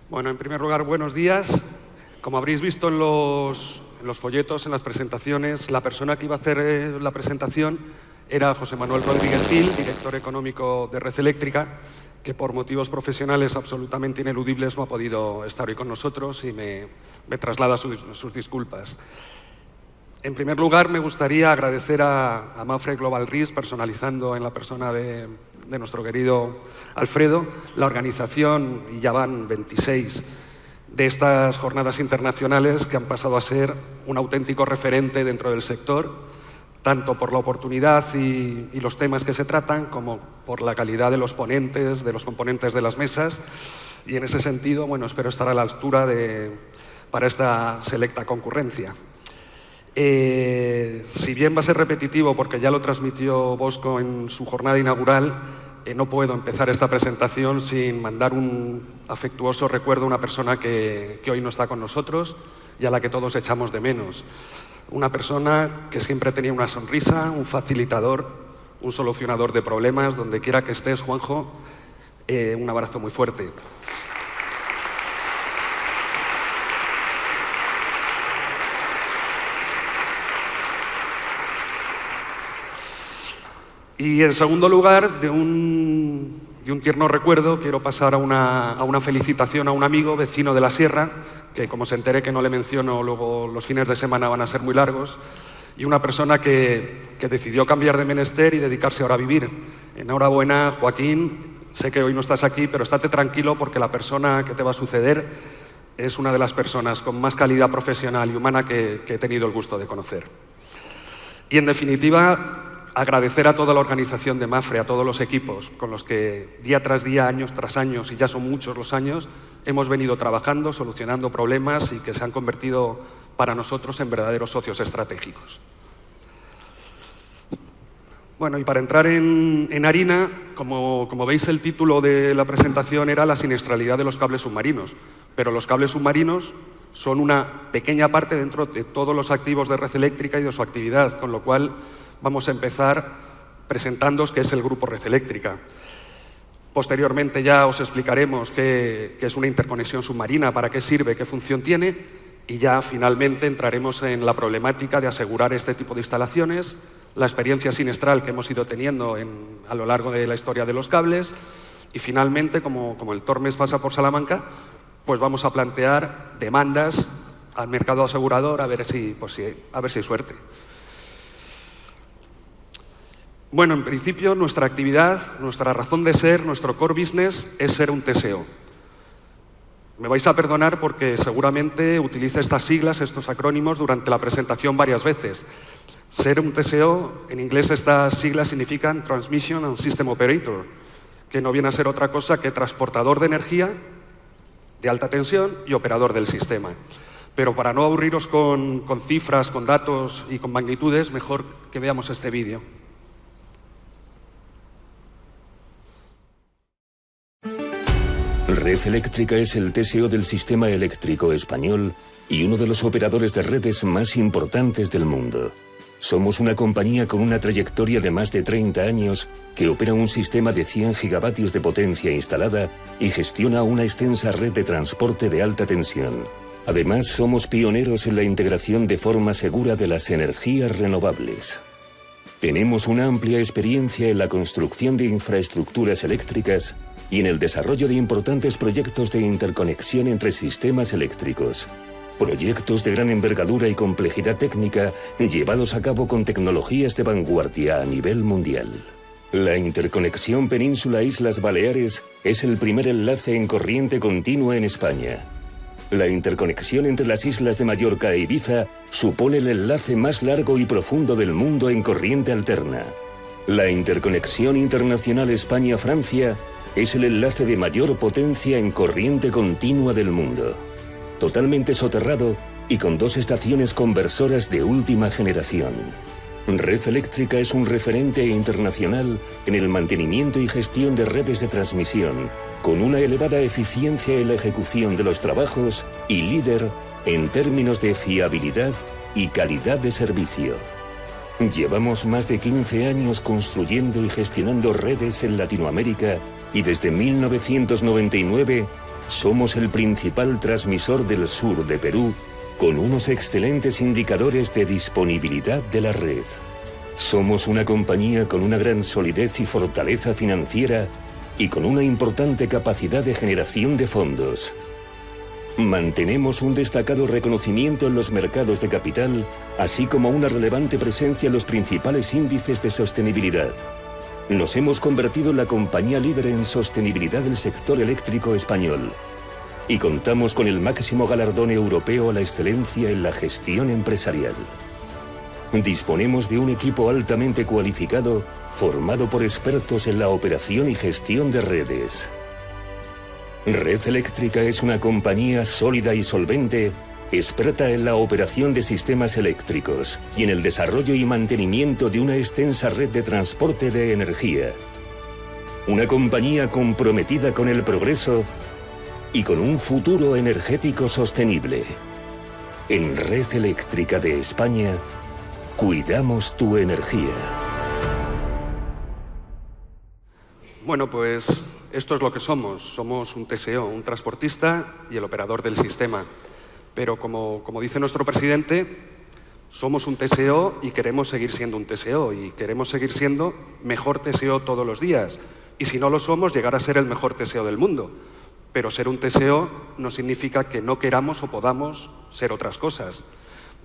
Bueno, en primer lugar, buenos días. Como habréis visto en los folletos, en las presentaciones, la persona que iba a hacer la presentación era José Manuel Rodríguez Gil, director económico de Red Eléctrica, que por motivos profesionales absolutamente ineludibles no ha podido estar hoy con nosotros y me traslada sus disculpas. En primer lugar, me gustaría agradecer a Mapfre Global Risk, personalizando en la persona de nuestro querido Alfredo, la organización, y ya van 26, de estas jornadas internacionales que han pasado a ser un auténtico referente dentro del sector, tanto por la oportunidad y los temas que se tratan, como por la calidad de los ponentes, de los componentes de las mesas, y en ese sentido, bueno, espero estar a la altura para esta selecta concurrencia. Si bien va a ser repetitivo porque ya lo transmitió Bosco en su jornada inaugural, no puedo empezar esta presentación sin mandar un afectuoso recuerdo a una persona que hoy no está con nosotros y a la que todos echamos de menos. Una persona que siempre tenía una sonrisa, un facilitador, un solucionador de problemas. Donde quiera que estés, Juanjo, un abrazo muy fuerte. Y en segundo lugar, de un tierno recuerdo, quiero pasar a una felicitación a un amigo, vecino de la Sierra, que como se entere que no le menciono, luego los fines de semana van a ser muy largos, y una persona que decidió cambiar de menester y dedicarse ahora a vivir. Enhorabuena, Joaquín, sé que hoy no estás aquí, pero estate tranquilo porque la persona que te va a suceder es una de las personas con más calidad profesional y humana que he tenido el gusto de conocer. Y en definitiva, agradecer a toda la organización de Mapfre, a todos los equipos con los que día tras día, años tras años, y ya son muchos los años, hemos venido trabajando, solucionando problemas y que se han convertido para nosotros en verdaderos socios estratégicos. Bueno, y para entrar en harina, como veis, el título de la presentación era la siniestralidad de los cables submarinos, pero los cables submarinos son una pequeña parte dentro de todos los activos de Red Eléctrica y de su actividad, con lo cual vamos a empezar presentándoos qué es el Grupo Red Eléctrica. Posteriormente ya os explicaremos qué es una interconexión submarina, para qué sirve, qué función tiene, y ya finalmente entraremos en la problemática de asegurar este tipo de instalaciones, la experiencia siniestral que hemos ido teniendo a lo largo de la historia de los cables, y finalmente, como el Tormes pasa por Salamanca, pues vamos a plantear demandas al mercado asegurador a ver si hay suerte. Bueno, en principio nuestra actividad, nuestra razón de ser, nuestro core business es ser un TSO. Me vais a perdonar porque seguramente utilice estas siglas, estos acrónimos, durante la presentación varias veces. Ser un TSO, en inglés estas siglas significan Transmission and System Operator, que no viene a ser otra cosa que transportador de energía de alta tensión y operador del sistema. Pero para no aburriros con cifras, con datos y con magnitudes, mejor que veamos este vídeo. Red Eléctrica es el TSO del sistema eléctrico español y uno de los operadores de redes más importantes del mundo. Somos una compañía con una trayectoria de más de 30 años que opera un sistema de 100 gigavatios de potencia instalada y gestiona una extensa red de transporte de alta tensión. Además, somos pioneros en la integración de forma segura de las energías renovables. Tenemos una amplia experiencia en la construcción de infraestructuras eléctricas y en el desarrollo de importantes proyectos de interconexión entre sistemas eléctricos. Proyectos de gran envergadura y complejidad técnica llevados a cabo con tecnologías de vanguardia a nivel mundial. La interconexión Península-Islas Baleares es el primer enlace en corriente continua en España. La interconexión entre las islas de Mallorca e Ibiza supone el enlace más largo y profundo del mundo en corriente alterna. La interconexión internacional España-Francia es el enlace de mayor potencia en corriente continua del mundo. Totalmente soterrado y con 2 estaciones conversoras de última generación. Red Eléctrica es un referente internacional en el mantenimiento y gestión de redes de transmisión, con una elevada eficiencia en la ejecución de los trabajos y líder en términos de fiabilidad y calidad de servicio. Llevamos más de 15 años construyendo y gestionando redes en Latinoamérica y desde 1999 Somos el principal transmisor del sur de Perú, con unos excelentes indicadores de disponibilidad de la red. Somos una compañía con una gran solidez y fortaleza financiera y con una importante capacidad de generación de fondos. Mantenemos un destacado reconocimiento en los mercados de capital, así como una relevante presencia en los principales índices de sostenibilidad. Nos hemos convertido en la compañía líder en sostenibilidad del sector eléctrico español. Y contamos con el máximo galardón europeo a la excelencia en la gestión empresarial. Disponemos de un equipo altamente cualificado, formado por expertos en la operación y gestión de redes. Red Eléctrica es una compañía sólida y solvente, experta en la operación de sistemas eléctricos y en el desarrollo y mantenimiento de una extensa red de transporte de energía. Una compañía comprometida con el progreso y con un futuro energético sostenible. En Red Eléctrica de España, cuidamos tu energía. Bueno, pues esto es lo que somos. Somos un TSO, un transportista y el operador del sistema. Pero como dice nuestro presidente, somos un TSO y queremos seguir siendo un TSO. Y queremos seguir siendo mejor TSO todos los días. Y si no lo somos, llegar a ser el mejor TSO del mundo. Pero ser un TSO no significa que no queramos o podamos ser otras cosas.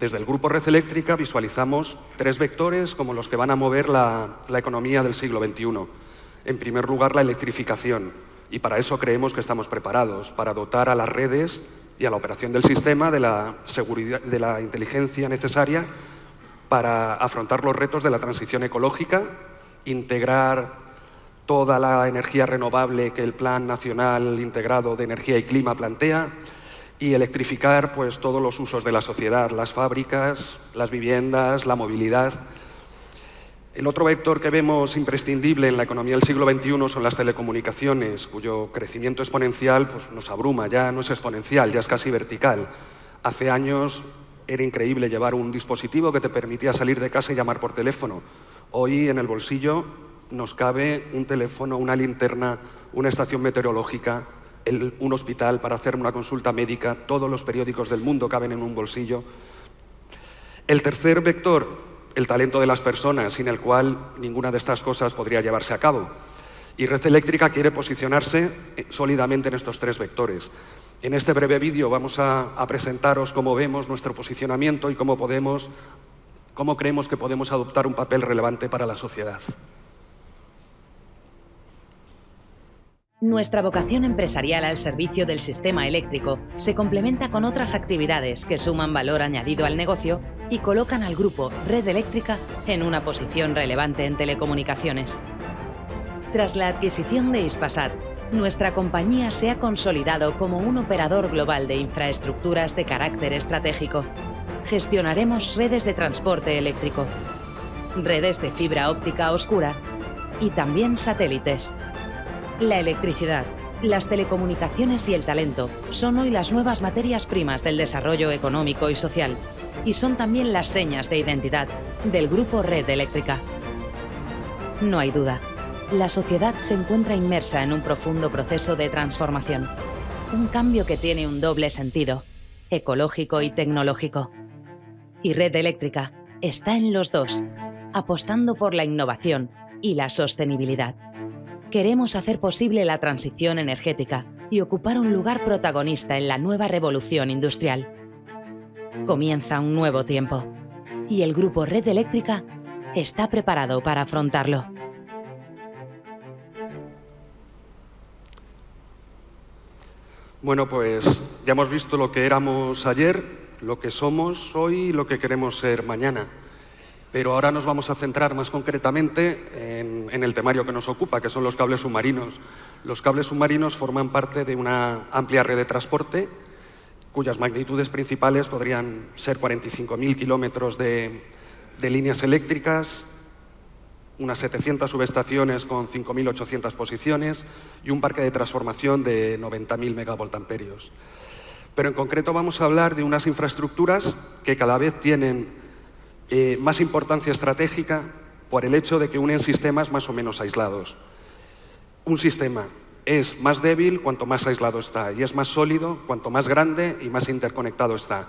Desde el Grupo Red Eléctrica visualizamos 3 vectores como los que van a mover la economía del siglo XXI. En primer lugar, la electrificación. Y para eso creemos que estamos preparados, para dotar a las redes y a la operación del sistema de la seguridad, de la inteligencia necesaria para afrontar los retos de la transición ecológica, integrar toda la energía renovable que el Plan Nacional Integrado de Energía y Clima plantea y electrificar pues, todos los usos de la sociedad, las fábricas, las viviendas, la movilidad. El otro vector que vemos imprescindible en la economía del siglo XXI son las telecomunicaciones, cuyo crecimiento exponencial pues, nos abruma, ya no es exponencial, ya es casi vertical. Hace años era increíble llevar un dispositivo que te permitía salir de casa y llamar por teléfono. Hoy en el bolsillo nos cabe un teléfono, una linterna, una estación meteorológica, un hospital para hacer una consulta médica, todos los periódicos del mundo caben en un bolsillo. El tercer vector, el talento de las personas, sin el cual ninguna de estas cosas podría llevarse a cabo. Y Red Eléctrica quiere posicionarse sólidamente en estos 3 vectores. En este breve vídeo vamos a presentaros cómo vemos nuestro posicionamiento y cómo creemos que podemos adoptar un papel relevante para la sociedad. Nuestra vocación empresarial al servicio del sistema eléctrico se complementa con otras actividades que suman valor añadido al negocio y colocan al grupo Red Eléctrica en una posición relevante en telecomunicaciones. Tras la adquisición de Hispasat, nuestra compañía se ha consolidado como un operador global de infraestructuras de carácter estratégico. Gestionaremos redes de transporte eléctrico, redes de fibra óptica oscura y también satélites. La electricidad, las telecomunicaciones y el talento son hoy las nuevas materias primas del desarrollo económico y social y son también las señas de identidad del Grupo Red Eléctrica. No hay duda, la sociedad se encuentra inmersa en un profundo proceso de transformación, un cambio que tiene un doble sentido, ecológico y tecnológico. Y Red Eléctrica está en los dos, apostando por la innovación y la sostenibilidad. Queremos hacer posible la transición energética y ocupar un lugar protagonista en la nueva revolución industrial. Comienza un nuevo tiempo y el Grupo Red Eléctrica está preparado para afrontarlo. Bueno, pues ya hemos visto lo que éramos ayer, lo que somos hoy y lo que queremos ser mañana. Pero ahora nos vamos a centrar más concretamente en el temario que nos ocupa, que son los cables submarinos. Los cables submarinos forman parte de una amplia red de transporte, cuyas magnitudes principales podrían ser 45.000 kilómetros de líneas eléctricas, unas 700 subestaciones con 5.800 posiciones y un parque de transformación de 90.000 megavoltamperios. Pero en concreto vamos a hablar de unas infraestructuras que cada vez tienen más importancia estratégica por el hecho de que unen sistemas más o menos aislados. Un sistema Es más débil cuanto más aislado está y es más sólido cuanto más grande y más interconectado está.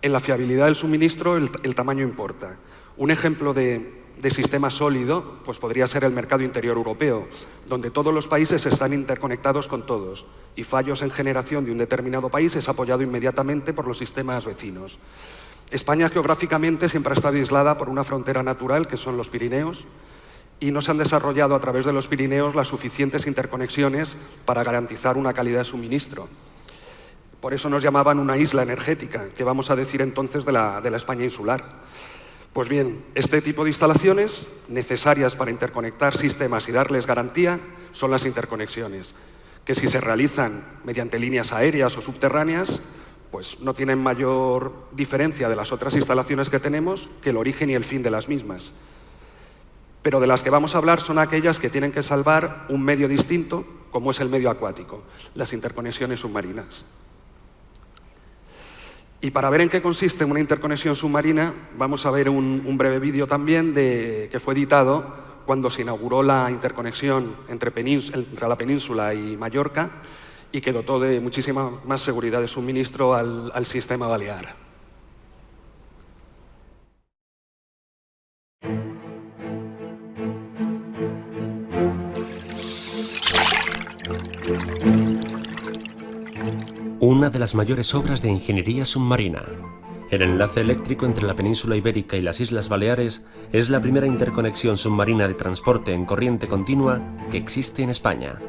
En la fiabilidad del suministro el tamaño importa. Un ejemplo de sistema sólido pues podría ser el mercado interior europeo, donde todos los países están interconectados con todos y fallos en generación de un determinado país es apoyado inmediatamente por los sistemas vecinos. España geográficamente siempre ha estado aislada por una frontera natural que son los Pirineos y no se han desarrollado a través de los Pirineos las suficientes interconexiones para garantizar una calidad de suministro. Por eso nos llamaban una isla energética, que vamos a decir entonces de la España insular. Pues bien, este tipo de instalaciones necesarias para interconectar sistemas y darles garantía son las interconexiones, que si se realizan mediante líneas aéreas o subterráneas, pues no tienen mayor diferencia de las otras instalaciones que tenemos que el origen y el fin de las mismas. Pero de las que vamos a hablar son aquellas que tienen que salvar un medio distinto, como es el medio acuático, las interconexiones submarinas. Y para ver en qué consiste una interconexión submarina, vamos a ver un breve vídeo también que fue editado cuando se inauguró la interconexión entre la península y Mallorca y que dotó de muchísima más seguridad de suministro al sistema balear. Una de las mayores obras de ingeniería submarina. El enlace eléctrico entre la península ibérica y las Islas Baleares es la primera interconexión submarina de transporte en corriente continua que existe en España.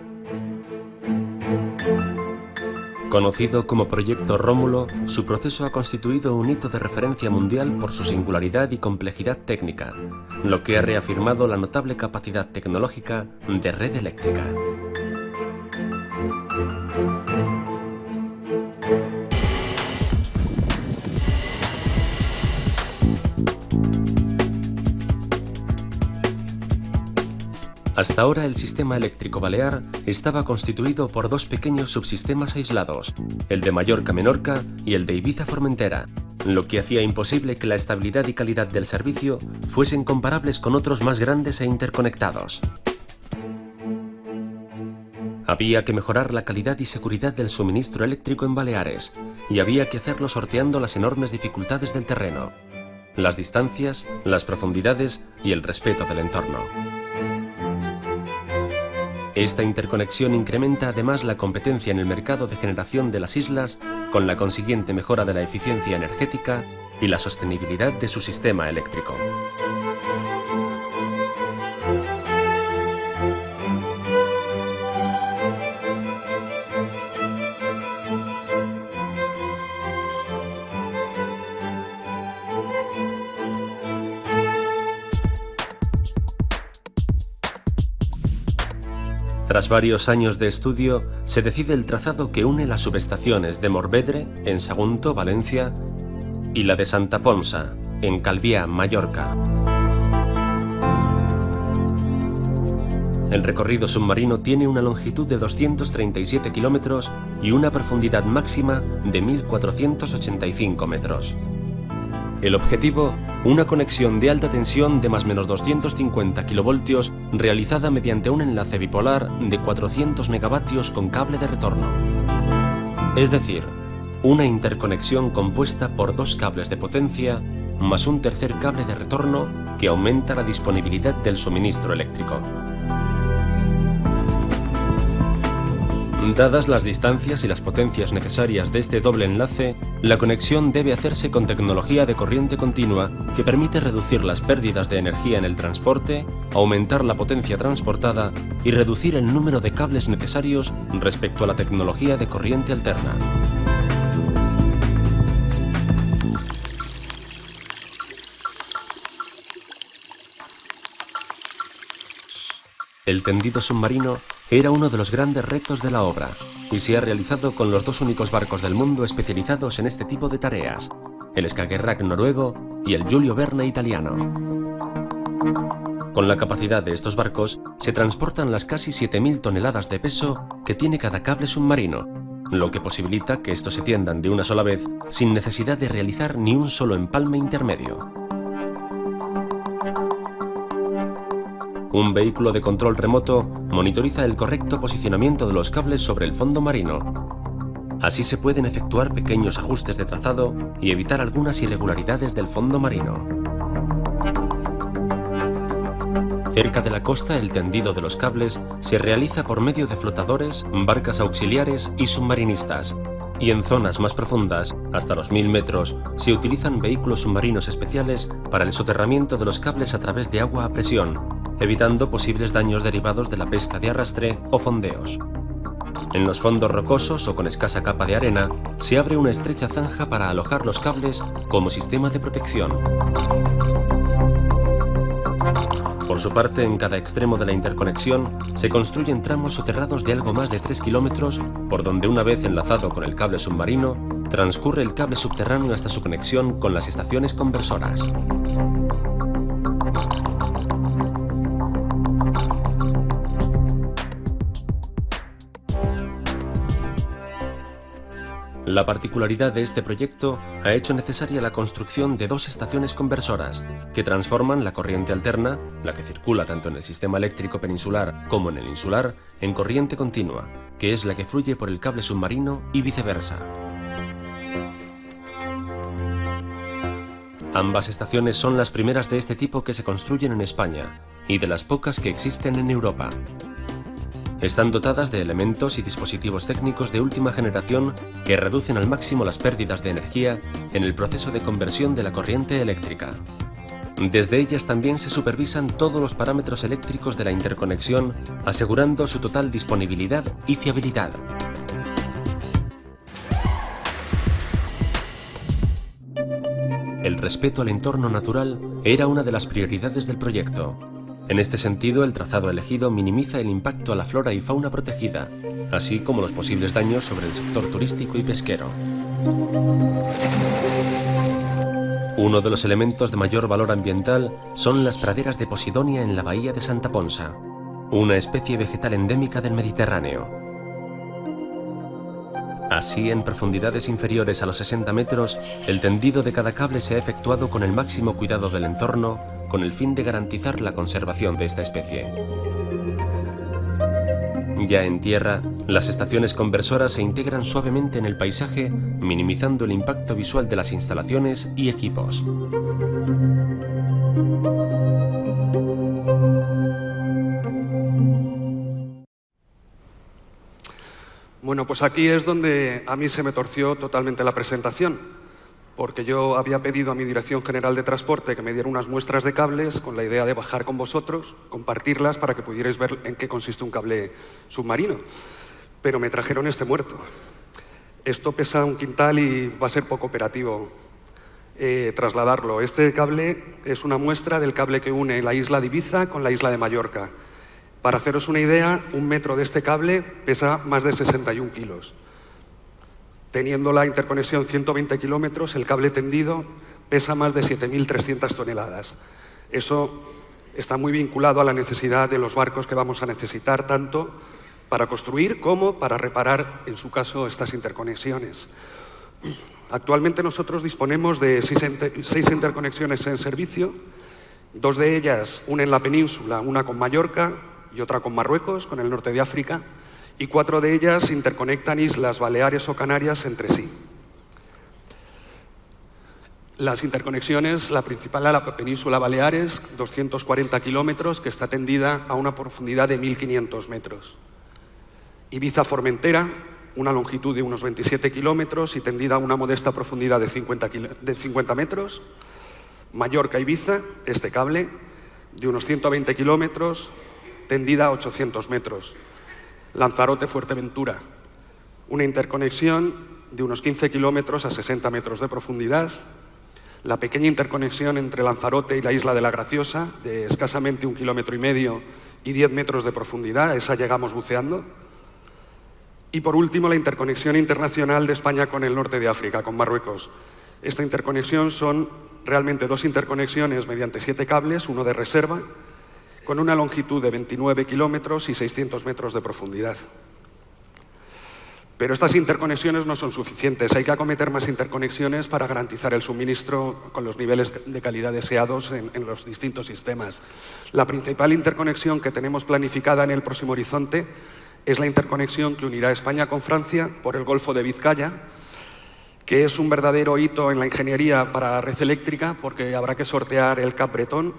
Conocido como Proyecto Rómulo, su proceso ha constituido un hito de referencia mundial por su singularidad y complejidad técnica, lo que ha reafirmado la notable capacidad tecnológica de Red Eléctrica. Hasta ahora el sistema eléctrico balear estaba constituido por dos pequeños subsistemas aislados, el de Mallorca-Menorca y el de Ibiza-Formentera, lo que hacía imposible que la estabilidad y calidad del servicio fuesen comparables con otros más grandes e interconectados. Había que mejorar la calidad y seguridad del suministro eléctrico en Baleares, y había que hacerlo sorteando las enormes dificultades del terreno, las distancias, las profundidades y el respeto del entorno. Esta interconexión incrementa además la competencia en el mercado de generación de las islas, con la consiguiente mejora de la eficiencia energética y la sostenibilidad de su sistema eléctrico. Tras varios años de estudio, se decide el trazado que une las subestaciones de Morvedre, en Sagunto, Valencia, y la de Santa Ponsa, en Calvià, Mallorca. El recorrido submarino tiene una longitud de 237 kilómetros y una profundidad máxima de 1.485 metros. El objetivo, una conexión de alta tensión de más o menos 250 kilovoltios realizada mediante un enlace bipolar de 400 megavatios con cable de retorno. Es decir, una interconexión compuesta por dos cables de potencia más un tercer cable de retorno que aumenta la disponibilidad del suministro eléctrico. Dadas las distancias y las potencias necesarias de este doble enlace, la conexión debe hacerse con tecnología de corriente continua que permite reducir las pérdidas de energía en el transporte, aumentar la potencia transportada y reducir el número de cables necesarios respecto a la tecnología de corriente alterna. El tendido submarino era uno de los grandes retos de la obra y se ha realizado con los dos únicos barcos del mundo especializados en este tipo de tareas, el Skagerrak noruego y el Giulio Verne italiano. Con la capacidad de estos barcos se transportan las casi 7.000 toneladas de peso que tiene cada cable submarino, lo que posibilita que estos se tiendan de una sola vez sin necesidad de realizar ni un solo empalme intermedio. Un vehículo de control remoto monitoriza el correcto posicionamiento de los cables sobre el fondo marino. Así se pueden efectuar pequeños ajustes de trazado y evitar algunas irregularidades del fondo marino. Cerca de la costa, el tendido de los cables se realiza por medio de flotadores, barcas auxiliares y submarinistas. Y en zonas más profundas, hasta los 1000 metros, se utilizan vehículos submarinos especiales para el soterramiento de los cables a través de agua a presión, evitando posibles daños derivados de la pesca de arrastre o fondeos. En los fondos rocosos o con escasa capa de arena, se abre una estrecha zanja para alojar los cables como sistema de protección. Por su parte, en cada extremo de la interconexión se construyen tramos soterrados de algo más de 3 kilómetros, por donde, una vez enlazado con el cable submarino, transcurre el cable subterráneo hasta su conexión con las estaciones conversoras. La particularidad de este proyecto ha hecho necesaria la construcción de 2 estaciones conversoras que transforman la corriente alterna, la que circula tanto en el sistema eléctrico peninsular como en el insular, en corriente continua, que es la que fluye por el cable submarino y viceversa. Ambas estaciones son las primeras de este tipo que se construyen en España y de las pocas que existen en Europa. Están dotadas de elementos y dispositivos técnicos de última generación que reducen al máximo las pérdidas de energía en el proceso de conversión de la corriente eléctrica. Desde ellas también se supervisan todos los parámetros eléctricos de la interconexión, asegurando su total disponibilidad y fiabilidad. El respeto al entorno natural era una de las prioridades del proyecto. En este sentido, el trazado elegido minimiza el impacto a la flora y fauna protegida, así como los posibles daños sobre el sector turístico y pesquero. Uno de los elementos de mayor valor ambiental son las praderas de Posidonia en la bahía de Santa Ponsa, una especie vegetal endémica del Mediterráneo. Así, en profundidades inferiores a los 60 metros, el tendido de cada cable se ha efectuado con el máximo cuidado del entorno, con el fin de garantizar la conservación de esta especie. Ya en tierra, las estaciones conversoras se integran suavemente en el paisaje, minimizando el impacto visual de las instalaciones y equipos. Bueno, pues aquí es donde a mí se me torció totalmente la presentación, porque yo había pedido a mi Dirección General de Transporte que me diera unas muestras de cables con la idea de bajar con vosotros, compartirlas para que pudierais ver en qué consiste un cable submarino. Pero me trajeron este muerto. Esto pesa 1 quintal y va a ser poco operativo trasladarlo. Este cable es una muestra del cable que une la isla de Ibiza con la isla de Mallorca. Para haceros una idea, 1 metro de este cable pesa más de 61 kilos. Teniendo la interconexión 120 kilómetros, el cable tendido pesa más de 7.300 toneladas. Eso está muy vinculado a la necesidad de los barcos que vamos a necesitar, tanto para construir como para reparar, en su caso, estas interconexiones. Actualmente nosotros disponemos de 6 interconexiones en servicio. 2 de ellas unen la península, una con Mallorca y otra con Marruecos, con el norte de África, y 4 de ellas interconectan islas Baleares o Canarias entre sí. Las interconexiones, la principal a la península Baleares, 240 kilómetros, que está tendida a una profundidad de 1.500 metros. Ibiza-Formentera, una longitud de unos 27 kilómetros y tendida a una modesta profundidad de 50 metros. Mallorca-Ibiza, este cable, de unos 120 kilómetros, tendida a 800 metros. Lanzarote-Fuerteventura, una interconexión de unos 15 kilómetros a 60 metros de profundidad. La pequeña interconexión entre Lanzarote y la isla de la Graciosa, de escasamente 1,5 kilómetros y 10 metros de profundidad, a esa llegamos buceando. Y por último, la interconexión internacional de España con el norte de África, con Marruecos. Esta interconexión son realmente 2 interconexiones mediante 7 cables, uno de reserva, con una longitud de 29 kilómetros y 600 metros de profundidad. Pero estas interconexiones no son suficientes. Hay que acometer más interconexiones para garantizar el suministro con los niveles de calidad deseados en los distintos sistemas. La principal interconexión que tenemos planificada en el próximo horizonte es la interconexión que unirá España con Francia por el Golfo de Vizcaya, que es un verdadero hito en la ingeniería para red eléctrica, porque habrá que sortear el Cap Bretón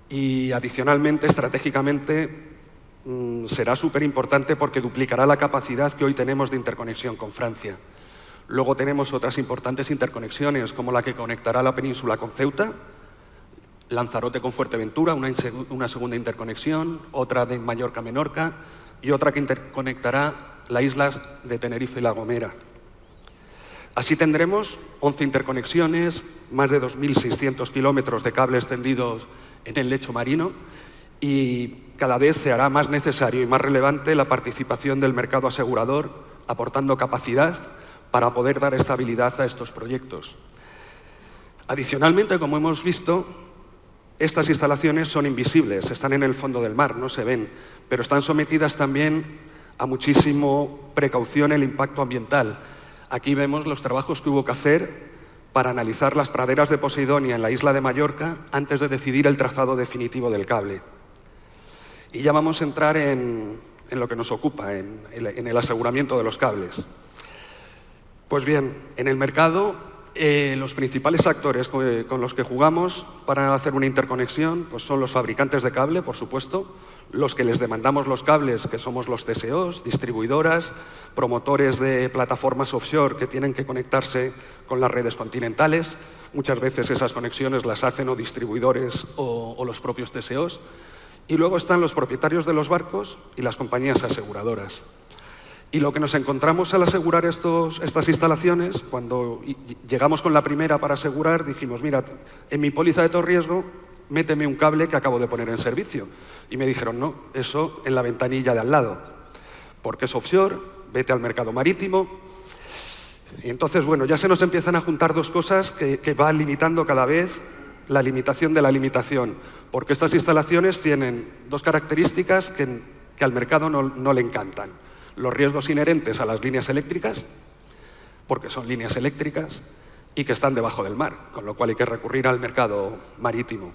y, adicionalmente, estratégicamente, será súper importante porque duplicará la capacidad que hoy tenemos de interconexión con Francia. Luego tenemos otras importantes interconexiones, como la que conectará la península con Ceuta, Lanzarote con Fuerteventura, una segunda interconexión, otra de Mallorca-Menorca y otra que interconectará las islas de Tenerife y La Gomera. Así tendremos 11 interconexiones, más de 2.600 kilómetros de cables tendidos en el lecho marino, y cada vez se hará más necesario y más relevante la participación del mercado asegurador, aportando capacidad para poder dar estabilidad a estos proyectos. Adicionalmente, como hemos visto, estas instalaciones son invisibles, están en el fondo del mar, no se ven, pero están sometidas también a muchísima precaución el impacto ambiental. Aquí vemos los trabajos que hubo que hacer para analizar las praderas de Posidonia en la isla de Mallorca antes de decidir el trazado definitivo del cable. Y ya vamos a entrar en lo que nos ocupa, en el aseguramiento de los cables. Pues bien, en el mercado, los principales actores con los que jugamos para hacer una interconexión pues son los fabricantes de cable, por supuesto, los que les demandamos los cables, que somos los TSOs, distribuidoras, promotores de plataformas offshore que tienen que conectarse con las redes continentales. Muchas veces esas conexiones las hacen o distribuidores o los propios TSOs. Y luego están los propietarios de los barcos y las compañías aseguradoras. Y lo que nos encontramos al asegurar estas instalaciones, cuando llegamos con la primera para asegurar, dijimos, mira, en mi póliza de todo riesgo, méteme un cable que acabo de poner en servicio. Y me dijeron, no, eso en la ventanilla de al lado, porque es offshore, vete al mercado marítimo. Y entonces, bueno, ya se nos empiezan a juntar dos cosas que van limitando cada vez la limitación de la limitación, porque estas instalaciones tienen dos características que al mercado no le encantan. Los riesgos inherentes a las líneas eléctricas, porque son líneas eléctricas, y que están debajo del mar, con lo cual hay que recurrir al mercado marítimo.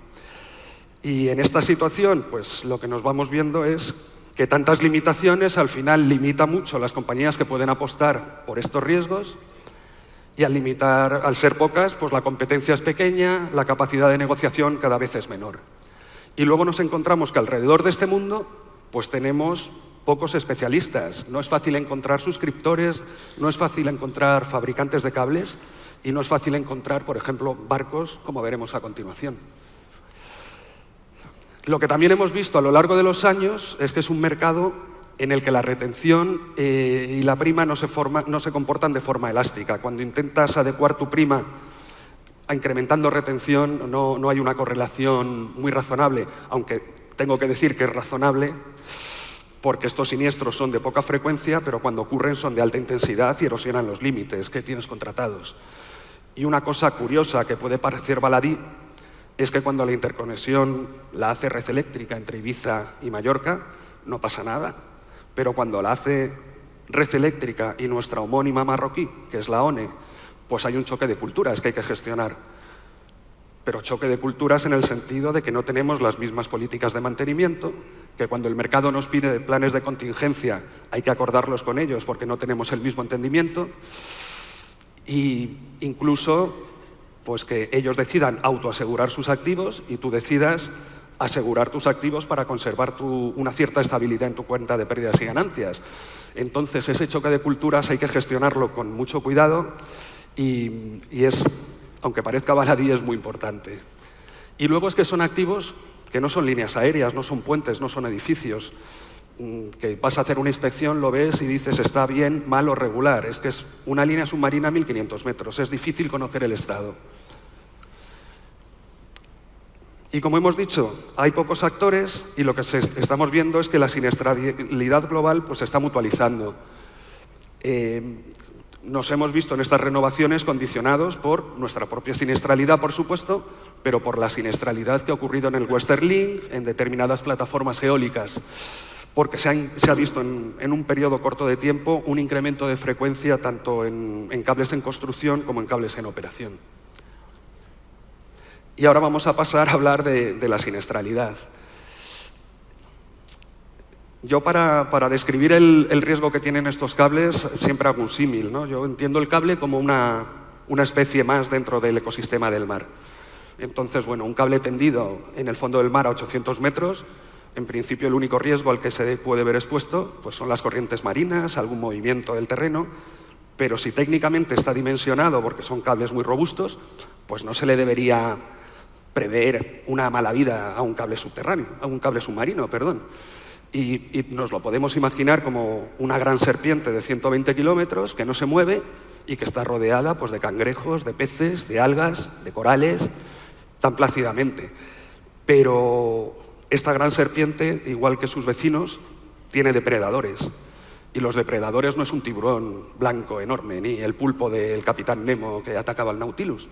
Y en esta situación, pues lo que nos vamos viendo es que tantas limitaciones al final limita mucho las compañías que pueden apostar por estos riesgos, y al ser pocas, pues la competencia es pequeña, la capacidad de negociación cada vez es menor. Y luego nos encontramos que alrededor de este mundo pues tenemos pocos especialistas. No es fácil encontrar suscriptores, no es fácil encontrar fabricantes de cables y no es fácil encontrar, por ejemplo, barcos, como veremos a continuación. Lo que también hemos visto a lo largo de los años es que es un mercado en el que la retención y la prima no se comportan de forma elástica. Cuando intentas adecuar tu prima incrementando retención, no hay una correlación muy razonable, aunque tengo que decir que es razonable, porque estos siniestros son de poca frecuencia, pero cuando ocurren son de alta intensidad y erosionan los límites que tienes contratados. Y una cosa curiosa que puede parecer baladí es que cuando la interconexión la hace Red Eléctrica entre Ibiza y Mallorca, no pasa nada. Pero cuando la hace Red Eléctrica y nuestra homónima marroquí, que es la ONE, pues hay un choque de culturas que hay que gestionar. Pero choque de culturas en el sentido de que no tenemos las mismas políticas de mantenimiento, que cuando el mercado nos pide planes de contingencia hay que acordarlos con ellos porque no tenemos el mismo entendimiento, y incluso pues que ellos decidan autoasegurar sus activos y tú decidas asegurar tus activos para conservar una cierta estabilidad en tu cuenta de pérdidas y ganancias. Entonces, ese choque de culturas hay que gestionarlo con mucho cuidado y es, aunque parezca baladí, es muy importante. Y luego es que son activos que no son líneas aéreas, no son puentes, no son edificios, que vas a hacer una inspección, lo ves y dices está bien, mal o regular. Es que es una línea submarina a 1.500 metros, es difícil conocer el estado. Y como hemos dicho, hay pocos actores y lo que estamos viendo es que la siniestralidad global pues, se está mutualizando. Nos hemos visto en estas renovaciones condicionados por nuestra propia siniestralidad, por supuesto, pero por la siniestralidad que ha ocurrido en el Western Link, en determinadas plataformas eólicas. porque se ha visto en un periodo corto de tiempo un incremento de frecuencia tanto en cables en construcción como en cables en operación. Y ahora vamos a pasar a hablar de la siniestralidad. Yo para describir el riesgo que tienen estos cables siempre hago un símil, ¿no? Yo entiendo el cable como una especie más dentro del ecosistema del mar. Entonces, bueno, un cable tendido en el fondo del mar a 800 metros, en principio el único riesgo al que se puede ver expuesto pues son las corrientes marinas, algún movimiento del terreno, pero si técnicamente está dimensionado porque son cables muy robustos, pues no se le debería prever una mala vida a un cable subterráneo, a un cable submarino, perdón. Y nos lo podemos imaginar como una gran serpiente de 120 kilómetros que no se mueve y que está rodeada pues, de cangrejos, de peces, de algas, de corales, tan plácidamente. Pero esta gran serpiente, igual que sus vecinos, tiene depredadores. Y los depredadores no es un tiburón blanco enorme, ni el pulpo del Capitán Nemo que atacaba al Nautilus.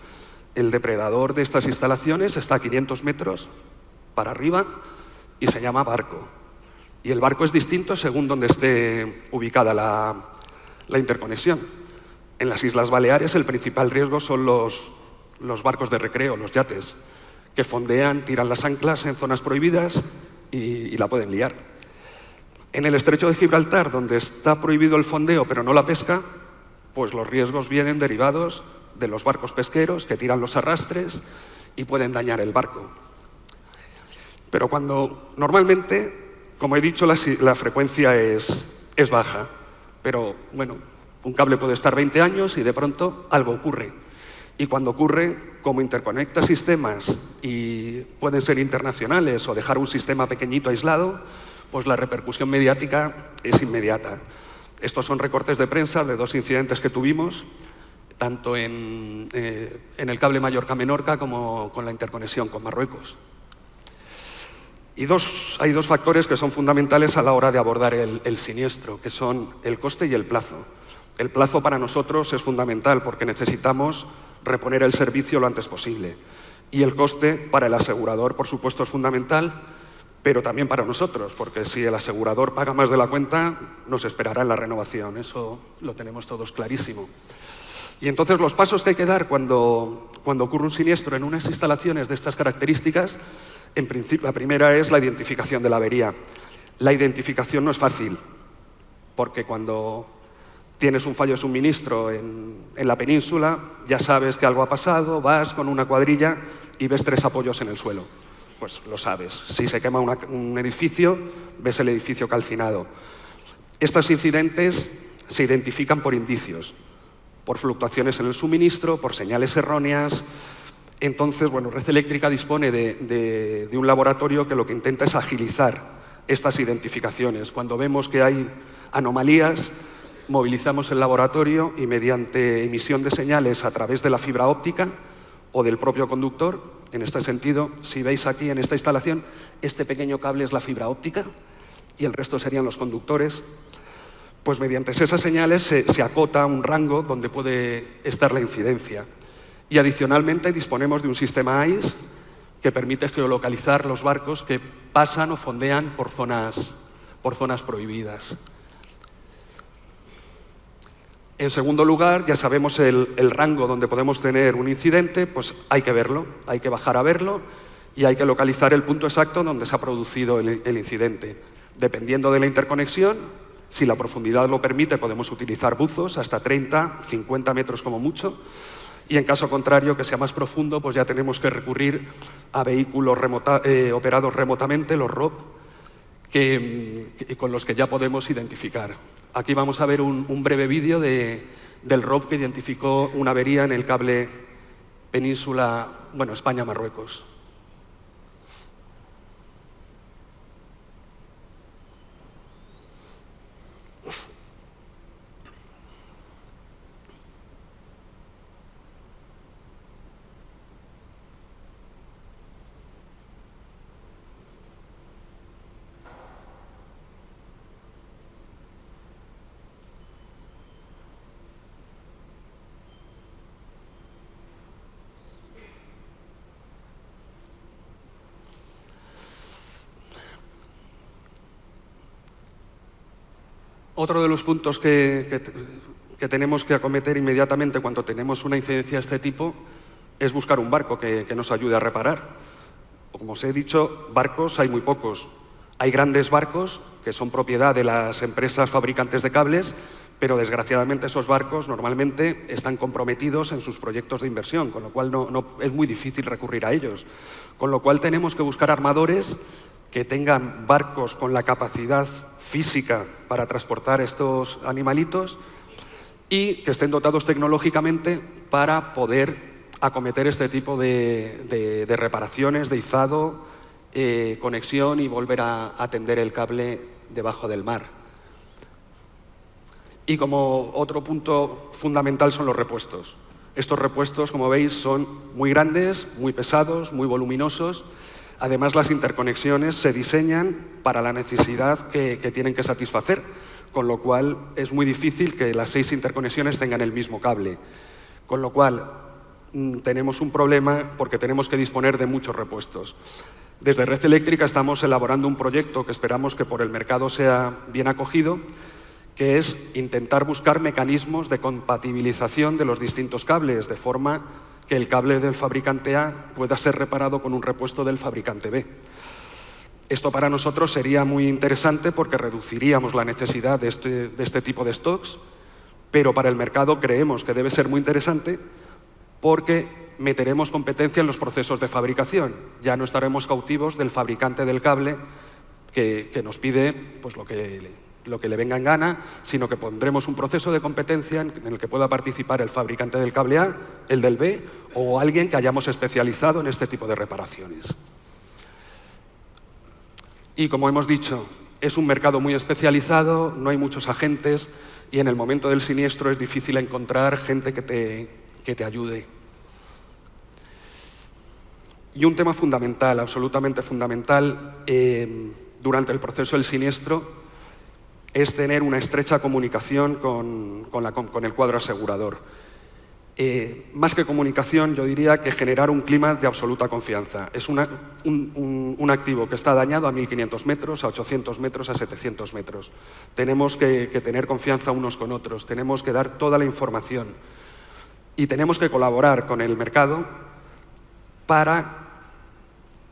El depredador de estas instalaciones está a 500 metros para arriba y se llama barco. Y el barco es distinto según donde esté ubicada la interconexión. En las Islas Baleares el principal riesgo son los barcos de recreo, los yates, que fondean, tiran las anclas en zonas prohibidas y la pueden liar. En el estrecho de Gibraltar, donde está prohibido el fondeo pero no la pesca, pues los riesgos vienen derivados de los barcos pesqueros que tiran los arrastres y pueden dañar el barco. Pero normalmente, como he dicho, la frecuencia es baja, pero bueno, un cable puede estar 20 años y de pronto algo ocurre. Y cuando ocurre, como interconecta sistemas y pueden ser internacionales o dejar un sistema pequeñito aislado, pues la repercusión mediática es inmediata. Estos son recortes de prensa de 2 incidentes que tuvimos, tanto en el cable Mallorca-Menorca como con la interconexión con Marruecos. Y hay 2 factores que son fundamentales a la hora de abordar el siniestro, que son el coste y el plazo. El plazo para nosotros es fundamental porque necesitamos reponer el servicio lo antes posible. Y el coste para el asegurador, por supuesto, es fundamental, pero también para nosotros, porque si el asegurador paga más de la cuenta, nos esperará en la renovación. Eso lo tenemos todos clarísimo. Y entonces los pasos que hay que dar cuando ocurre un siniestro en unas instalaciones de estas características, en principio, la primera es la identificación de la avería. La identificación no es fácil, porque cuando tienes un fallo de suministro en la península, ya sabes que algo ha pasado, vas con una cuadrilla y ves 3 apoyos en el suelo. Pues lo sabes. Si se quema un edificio, ves el edificio calcinado. Estos incidentes se identifican por indicios, por fluctuaciones en el suministro, por señales erróneas. Entonces, bueno, Red Eléctrica dispone de un laboratorio que lo que intenta es agilizar estas identificaciones. Cuando vemos que hay anomalías, movilizamos el laboratorio y mediante emisión de señales a través de la fibra óptica o del propio conductor, en este sentido, si veis aquí en esta instalación, este pequeño cable es la fibra óptica y el resto serían los conductores, pues mediante esas señales se acota un rango donde puede estar la incidencia. Y adicionalmente disponemos de un sistema AIS que permite geolocalizar los barcos que pasan o fondean por zonas prohibidas. En segundo lugar, ya sabemos el rango donde podemos tener un incidente, pues hay que verlo, hay que bajar a verlo y hay que localizar el punto exacto donde se ha producido el incidente. Dependiendo de la interconexión, si la profundidad lo permite, podemos utilizar buzos hasta 30, 50 metros como mucho, y en caso contrario, que sea más profundo, pues ya tenemos que recurrir a vehículos operados remotamente, los ROP, con los que ya podemos identificar. Aquí vamos a ver un breve vídeo del ROP que identificó una avería en el cable España-Marruecos. Otro de los puntos que tenemos que acometer inmediatamente cuando tenemos una incidencia de este tipo es buscar un barco que nos ayude a reparar. Como os he dicho, barcos hay muy pocos. Hay grandes barcos que son propiedad de las empresas fabricantes de cables, pero desgraciadamente esos barcos normalmente están comprometidos en sus proyectos de inversión, con lo cual es muy difícil recurrir a ellos. Con lo cual tenemos que buscar armadores que tengan barcos con la capacidad física para transportar estos animalitos y que estén dotados tecnológicamente para poder acometer este tipo de reparaciones, de izado, conexión y volver a tender el cable debajo del mar. Y como otro punto fundamental son los repuestos. Estos repuestos, como veis, son muy grandes, muy pesados, muy voluminosos. Además, las interconexiones se diseñan para la necesidad que tienen que satisfacer, con lo cual es muy difícil que las 6 interconexiones tengan el mismo cable. Con lo cual, tenemos un problema porque tenemos que disponer de muchos repuestos. Desde Red Eléctrica estamos elaborando un proyecto que esperamos que por el mercado sea bien acogido, que es intentar buscar mecanismos de compatibilización de los distintos cables, de forma que el cable del fabricante A pueda ser reparado con un repuesto del fabricante B. Esto para nosotros sería muy interesante porque reduciríamos la necesidad de este tipo de stocks, pero para el mercado creemos que debe ser muy interesante porque meteremos competencia en los procesos de fabricación. Ya no estaremos cautivos del fabricante del cable que nos pide pues, lo que le venga en gana, sino que pondremos un proceso de competencia en el que pueda participar el fabricante del cable A, el del B o alguien que hayamos especializado en este tipo de reparaciones. Y como hemos dicho, es un mercado muy especializado, no hay muchos agentes y en el momento del siniestro es difícil encontrar gente que te ayude. Y un tema fundamental, absolutamente fundamental, durante el proceso del siniestro es tener una estrecha comunicación con el cuadro asegurador. Más que comunicación, yo diría que generar un clima de absoluta confianza. Es un activo que está dañado a 1.500 metros, a 800 metros, a 700 metros. Tenemos que tener confianza unos con otros, tenemos que dar toda la información y tenemos que colaborar con el mercado para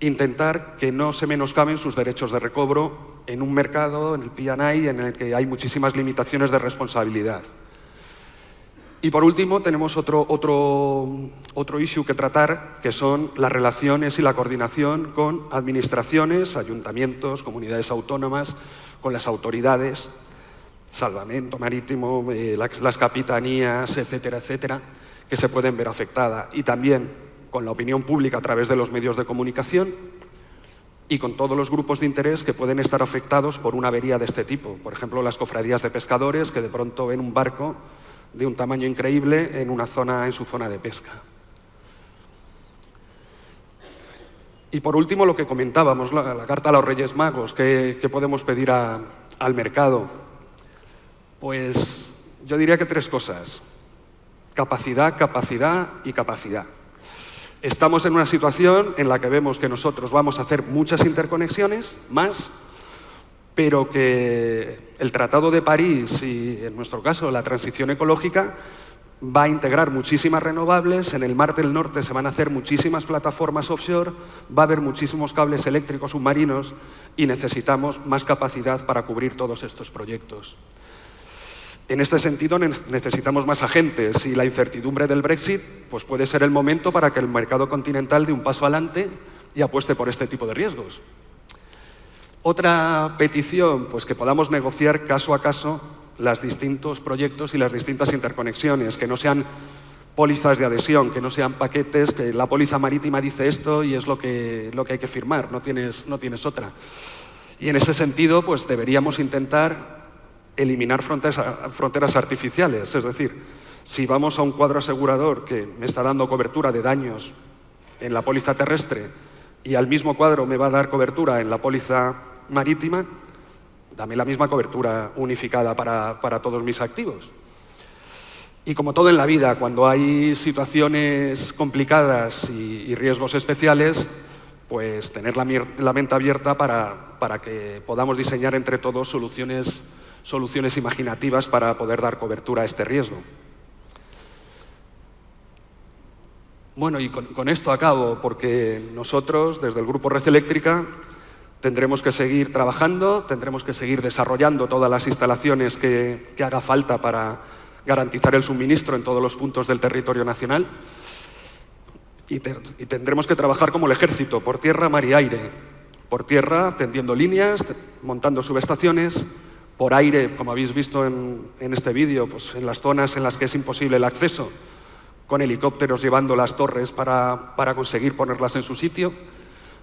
intentar que no se menoscaben sus derechos de recobro en un mercado, en el P&I, en el que hay muchísimas limitaciones de responsabilidad. Y por último, tenemos otro issue que tratar, que son las relaciones y la coordinación con administraciones, ayuntamientos, comunidades autónomas, con las autoridades, salvamento marítimo, las capitanías, etcétera, etcétera, que se pueden ver afectadas. Y también con la opinión pública a través de los medios de comunicación y con todos los grupos de interés que pueden estar afectados por una avería de este tipo. Por ejemplo, las cofradías de pescadores que de pronto ven un barco de un tamaño increíble en su zona de pesca. Y por último, lo que comentábamos, la carta a los Reyes Magos, ¿qué podemos pedir al mercado? Pues yo diría que 3 cosas. Capacidad, capacidad y capacidad. Estamos en una situación en la que vemos que nosotros vamos a hacer muchas interconexiones, más, pero que el Tratado de París y, en nuestro caso, la transición ecológica va a integrar muchísimas renovables, en el Mar del Norte se van a hacer muchísimas plataformas offshore, va a haber muchísimos cables eléctricos submarinos y necesitamos más capacidad para cubrir todos estos proyectos. En este sentido, necesitamos más agentes y la incertidumbre del Brexit pues puede ser el momento para que el mercado continental dé un paso adelante y apueste por este tipo de riesgos. Otra petición, pues que podamos negociar caso a caso los distintos proyectos y las distintas interconexiones, que no sean pólizas de adhesión, que no sean paquetes, que la póliza marítima dice esto y es lo que hay que firmar, no tienes otra. Y en ese sentido, pues deberíamos intentar eliminar fronteras artificiales, es decir, si vamos a un cuadro asegurador que me está dando cobertura de daños en la póliza terrestre y al mismo cuadro me va a dar cobertura en la póliza marítima, dame la misma cobertura unificada para todos mis activos. Y como todo en la vida, cuando hay situaciones complicadas y riesgos especiales, pues tener la mente abierta para que podamos diseñar entre todos soluciones soluciones imaginativas para poder dar cobertura a este riesgo. Bueno, y con esto acabo, porque nosotros, desde el Grupo Red Eléctrica, tendremos que seguir trabajando, tendremos que seguir desarrollando todas las instalaciones que haga falta para garantizar el suministro en todos los puntos del territorio nacional. Y tendremos que trabajar como el ejército, por tierra, mar y aire. Por tierra, tendiendo líneas, montando subestaciones. Por aire, como habéis visto en este vídeo, pues en las zonas en las que es imposible el acceso, con helicópteros llevando las torres para conseguir ponerlas en su sitio.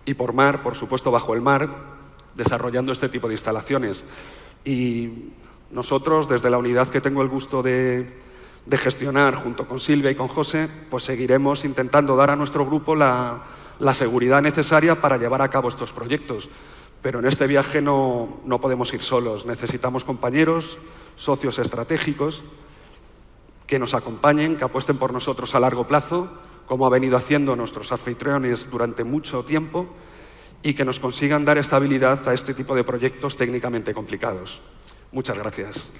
Y por mar, por supuesto, bajo el mar, desarrollando este tipo de instalaciones. Y nosotros, desde la unidad que tengo el gusto de gestionar, junto con Silvia y con José, pues seguiremos intentando dar a nuestro grupo la seguridad necesaria para llevar a cabo estos proyectos. Pero en este viaje no podemos ir solos. Necesitamos compañeros, socios estratégicos, que nos acompañen, que apuesten por nosotros a largo plazo, como ha venido haciendo nuestros anfitriones durante mucho tiempo, y que nos consigan dar estabilidad a este tipo de proyectos técnicamente complicados. Muchas gracias.